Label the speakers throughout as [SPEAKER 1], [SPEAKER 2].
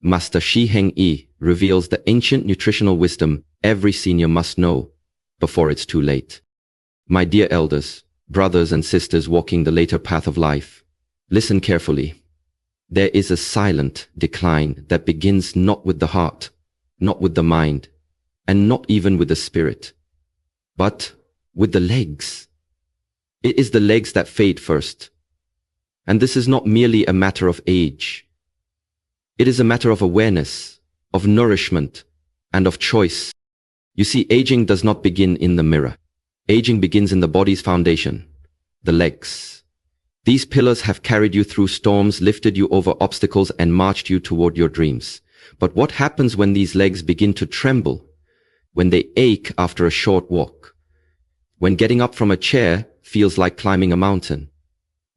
[SPEAKER 1] Master Shi Heng Yi reveals the ancient nutritional wisdom every senior must know before it's too late. My dear elders, brothers and sisters walking the later path of life, listen carefully. There is a silent decline that begins not with the heart, not with the mind, and not even with the spirit, but with the legs. It is the legs that fade first. And this is not merely a matter of age. It is a matter of awareness, of nourishment, and of choice. You see, aging does not begin in the mirror. Aging begins in the body's foundation, the legs. These pillars have carried you through storms, lifted you over obstacles, and marched you toward your dreams. But what happens when these legs begin to tremble? When they ache after a short walk? When getting up from a chair feels like climbing a mountain?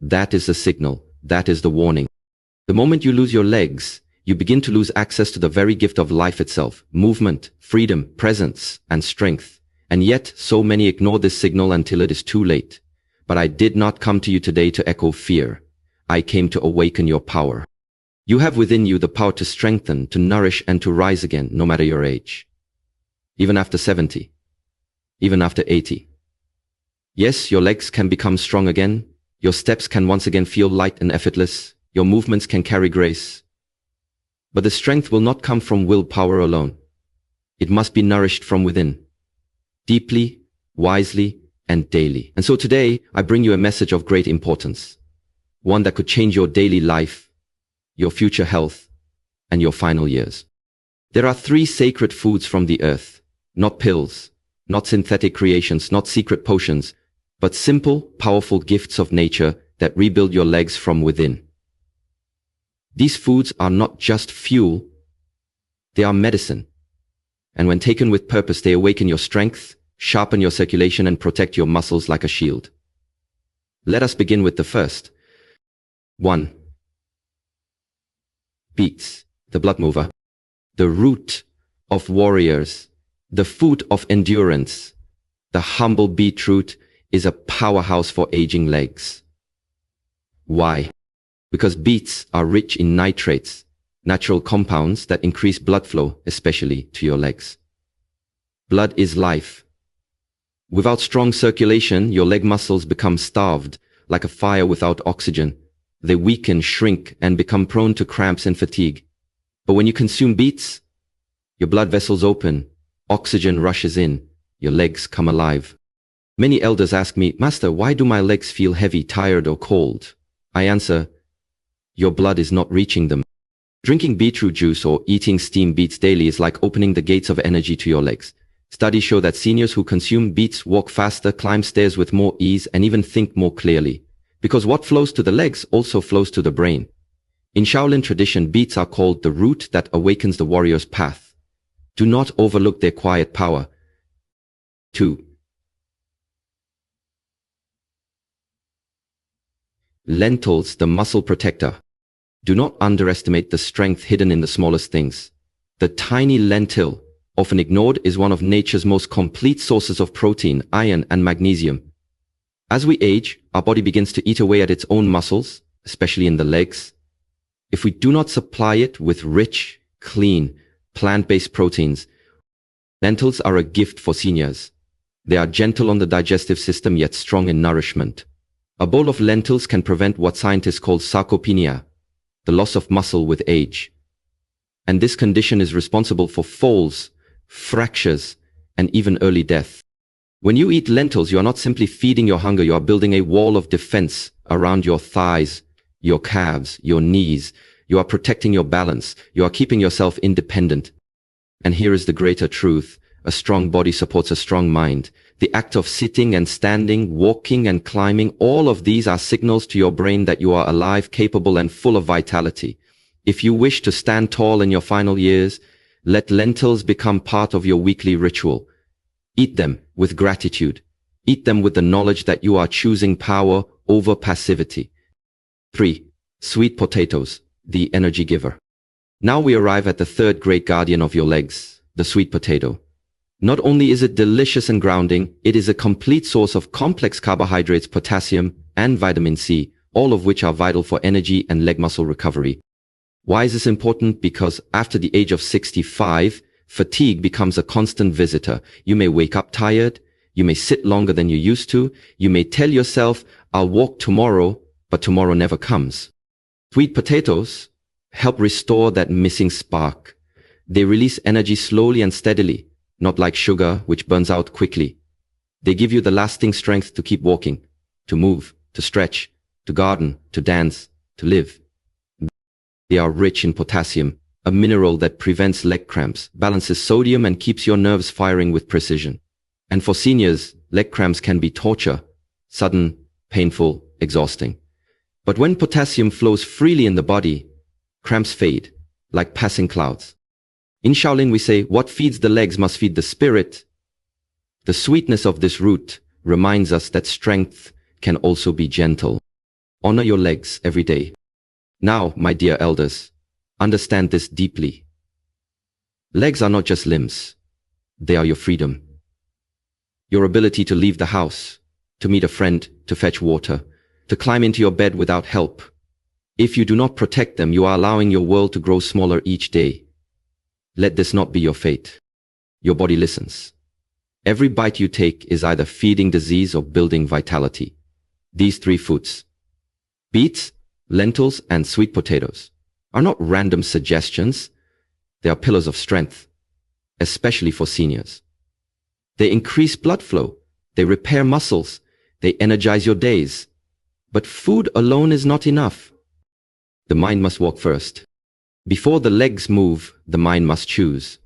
[SPEAKER 1] That is the signal. That is the warning. The moment you lose your legs, you begin to lose access to the very gift of life itself, movement, freedom, presence, and strength. And yet, so many ignore this signal until it is too late. But I did not come to you today to echo fear. I came to awaken your power. You have within you the power to strengthen, to nourish, and to rise again, no matter your age. Even after 70. Even after 80. Yes, your legs can become strong again. Your steps can once again feel light and effortless. Your movements can carry grace. But the strength will not come from willpower alone. It must be nourished from within. Deeply, wisely, and daily. And so today, I bring you a message of great importance. One that could change your daily life, your future health, and your final years. There are 3 sacred foods from the earth. Not pills, not synthetic creations, not secret potions, but simple, powerful gifts of nature that rebuild your legs from within. These foods are not just fuel, they are medicine. And when taken with purpose, they awaken your strength, sharpen your circulation, and protect your muscles like a shield. Let us begin with the first. 1. Beets, the blood mover, the root of warriors, the food of endurance. The humble beetroot is a powerhouse for aging legs. Why? Because beets are rich in nitrates, natural compounds that increase blood flow, especially to your legs. Blood is life. Without strong circulation, your leg muscles become starved, like a fire without oxygen. They weaken, shrink, and become prone to cramps and fatigue. But when you consume beets, your blood vessels open, oxygen rushes in, your legs come alive. Many elders ask me, Master, why do my legs feel heavy, tired, or cold? I answer, your blood is not reaching them. Drinking beetroot juice or eating steamed beets daily is like opening the gates of energy to your legs. Studies show that seniors who consume beets walk faster, climb stairs with more ease, and even think more clearly. Because what flows to the legs also flows to the brain. In Shaolin tradition, beets are called the root that awakens the warrior's path. Do not overlook their quiet power. 2. Lentils, the muscle protector. Do not underestimate the strength hidden in the smallest things. The tiny lentil, often ignored, is one of nature's most complete sources of protein, iron, and magnesium. As we age, our body begins to eat away at its own muscles, especially in the legs. If we do not supply it with rich, clean, plant-based proteins, lentils are a gift for seniors. They are gentle on the digestive system yet strong in nourishment. A bowl of lentils can prevent what scientists call sarcopenia, the loss of muscle with age. And this condition is responsible for falls, fractures, and even early death. When you eat lentils, you are not simply feeding your hunger, you are building a wall of defense around your thighs, your calves, your knees. You are protecting your balance. You are keeping yourself independent. And here is the greater truth. A strong body supports a strong mind. The act of sitting and standing, walking and climbing, all of these are signals to your brain that you are alive, capable, and full of vitality. If you wish to stand tall in your final years, let lentils become part of your weekly ritual. Eat them with gratitude. Eat them with the knowledge that you are choosing power over passivity. 3. Sweet potatoes, the energy giver. Now we arrive at the third great guardian of your legs, the sweet potato. Not only is it delicious and grounding, it is a complete source of complex carbohydrates, potassium, and vitamin C, all of which are vital for energy and leg muscle recovery. Why is this important? Because after the age of 65, fatigue becomes a constant visitor. You may wake up tired. You may sit longer than you used to. You may tell yourself, I'll walk tomorrow, but tomorrow never comes. Sweet potatoes help restore that missing spark. They release energy slowly and steadily, not like sugar, which burns out quickly. They give you the lasting strength to keep walking, to move, to stretch, to garden, to dance, to live. They are rich in potassium, a mineral that prevents leg cramps, balances sodium, and keeps your nerves firing with precision. And for seniors, leg cramps can be torture, sudden, painful, exhausting. But when potassium flows freely in the body, cramps fade, like passing clouds. In Shaolin we say, what feeds the legs must feed the spirit. The sweetness of this root reminds us that strength can also be gentle. Honor your legs every day. Now, my dear elders, understand this deeply. Legs are not just limbs. They are your freedom. Your ability to leave the house, to meet a friend, to fetch water, to climb into your bed without help. If you do not protect them, you are allowing your world to grow smaller each day. Let this not be your fate. Your body listens. Every bite you take is either feeding disease or building vitality. These three foods, beets, lentils, and sweet potatoes, are not random suggestions. They are pillars of strength, especially for seniors. They increase blood flow. They repair muscles. They energize your days. But food alone is not enough. The mind must walk first. Before the legs move, the mind must choose.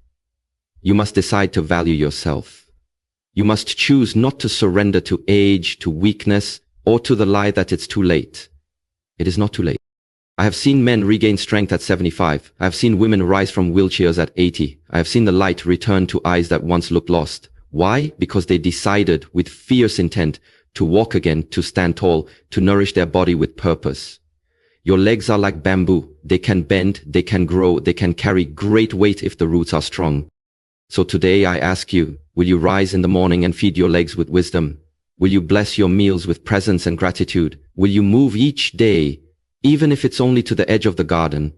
[SPEAKER 1] You must decide to value yourself. You must choose not to surrender to age, to weakness, or to the lie that it's too late. It is not too late. I have seen men regain strength at 75. I have seen women rise from wheelchairs at 80. I have seen the light return to eyes that once looked lost. Why? Because they decided with fierce intent to walk again, to stand tall, to nourish their body with purpose. Your legs are like bamboo. They can bend, they can grow, they can carry great weight if the roots are strong. So today I ask you, will you rise in the morning and feed your legs with wisdom? Will you bless your meals with presence and gratitude? Will you move each day, even if it's only to the edge of the garden?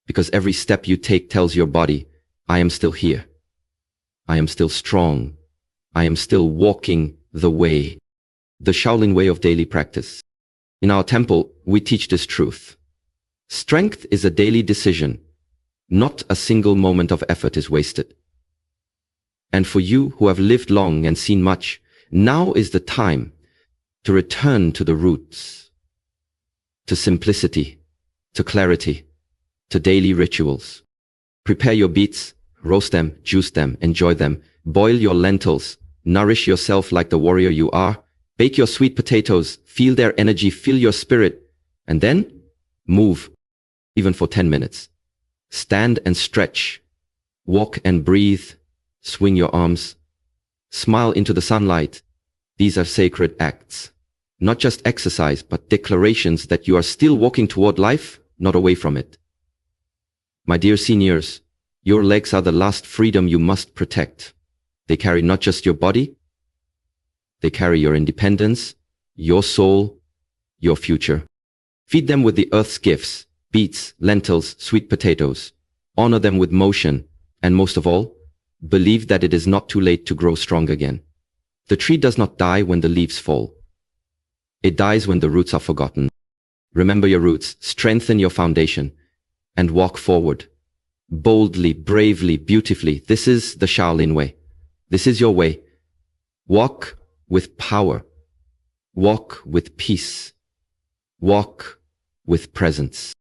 [SPEAKER 1] Because every step you take tells your body, I am still here. I am still strong. I am still walking the way. The Shaolin way of daily practice. In our temple, we teach this truth. Strength is a daily decision. Not a single moment of effort is wasted. And for you who have lived long and seen much, now is the time to return to the roots, to simplicity, to clarity, to daily rituals. Prepare your beets, roast them, juice them, enjoy them. Boil your lentils, nourish yourself like the warrior you are. Bake your sweet potatoes, feel their energy, feel your spirit, and then move, even for 10 minutes. Stand and stretch, walk and breathe, swing your arms, smile into the sunlight. These are sacred acts, not just exercise, but declarations that you are still walking toward life, not away from it. My dear seniors, your legs are the last freedom you must protect. They carry not just your body, they carry your independence, your soul, your future. Feed them with the earth's gifts, beets, lentils, sweet potatoes. Honor them with motion, and most of all, believe that it is not too late to grow strong again. The tree does not die when the leaves fall. It dies when the roots are forgotten. Remember your roots, strengthen your foundation, and walk forward. Boldly, bravely, beautifully. This is the Shaolin way. This is your way. Walk with power. Walk with peace. Walk with presence.